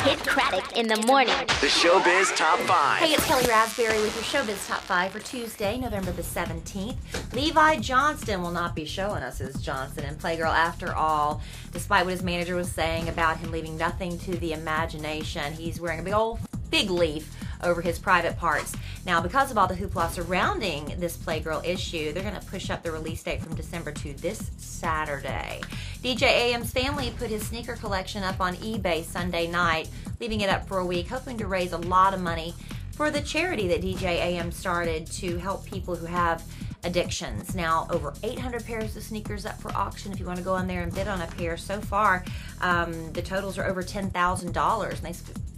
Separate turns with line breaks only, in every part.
Kidd Kraddick in the morning.
The Showbiz Top 5.
Hey, it's Kellie Rasberry with your Showbiz Top 5 for Tuesday, November the 17th. Levi Johnston will not be showing us as Johnson in Playgirl after all, despite what his manager was saying about him leaving nothing to the imagination. He's wearing a big old fig leaf over his private parts. Now, because of all the hoopla surrounding this Playgirl issue, they're going to push up the release date from December to this Saturday. DJ AM's family put his sneaker collection up on eBay Sunday night, leaving it up for a week, hoping to raise a lot of money for the charity that DJ AM started to help people who have addictions. Now, over 800 pairs of sneakers up for auction if you want to go on there and bid on a pair. So far, the totals are over $10,000, and they,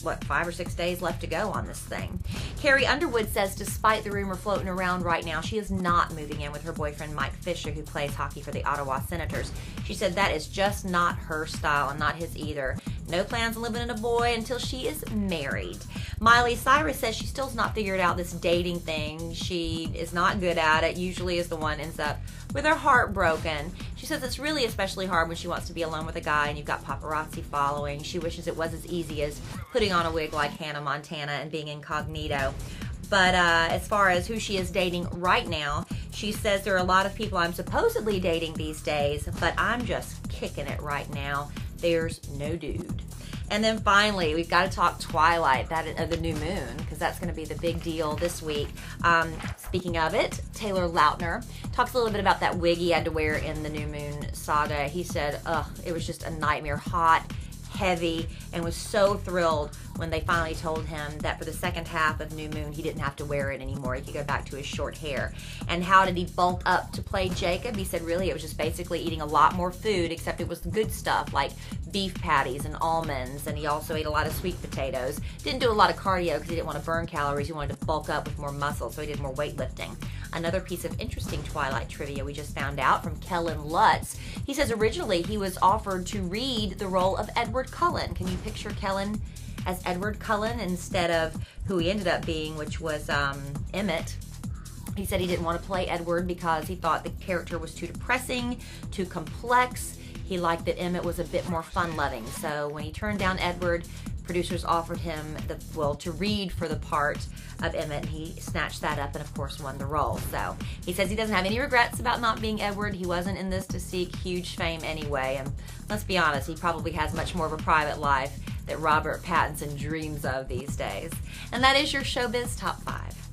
5 or 6 days left to go on this thing. Carrie Underwood says despite the rumor floating around right now, she is not moving in with her boyfriend Mike Fisher, who plays hockey for the Ottawa Senators. She said that is just not her style and not his either. No plans on living in a boy until she is married. Miley Cyrus says she still's not figured out this dating thing. She is not good at it. Usually is the one ends up with her heart broken. She says it's really especially hard when she wants to be alone with a guy and you've got paparazzi following. She wishes it was as easy as putting on a wig like Hannah Montana and being incognito. But as far as who she is dating right now, she says there are a lot of people I'm supposedly dating these days, but I'm just kicking it right now. There's no dude. And then finally, we've got to talk Twilight, the new moon, because that's going to be the big deal this week. Speaking of it, Taylor Lautner talks a little bit about that wig he had to wear in the new moon saga. He said, it was just a nightmare, hot, heavy, and was so thrilled when they finally told him that for the second half of New Moon he didn't have to wear it anymore. He could go back to his short hair. And how did he bulk up to play Jacob? He said really it was just basically eating a lot more food, except it was the good stuff like beef patties and almonds, and he also ate a lot of sweet potatoes. Didn't do a lot of cardio because he didn't want to burn calories. He wanted to bulk up with more muscle, so he did more weightlifting. Another piece of interesting Twilight trivia we just found out from Kellen Lutz. He says originally he was offered to read the role of Edward Cullen. Can you picture Kellen as Edward Cullen instead of who he ended up being, which was Emmett? He said he didn't want to play Edward because he thought the character was too depressing, too complex. He liked that Emmett was a bit more fun-loving. So when he turned down Edward, producers offered him to read for the part of Emmett, and he snatched that up and of course won the role. So he says he doesn't have any regrets about not being Edward. He wasn't in this to seek huge fame anyway, and let's be honest, he probably has much more of a private life that Robert Pattinson dreams of these days. And that is your Showbiz Top 5.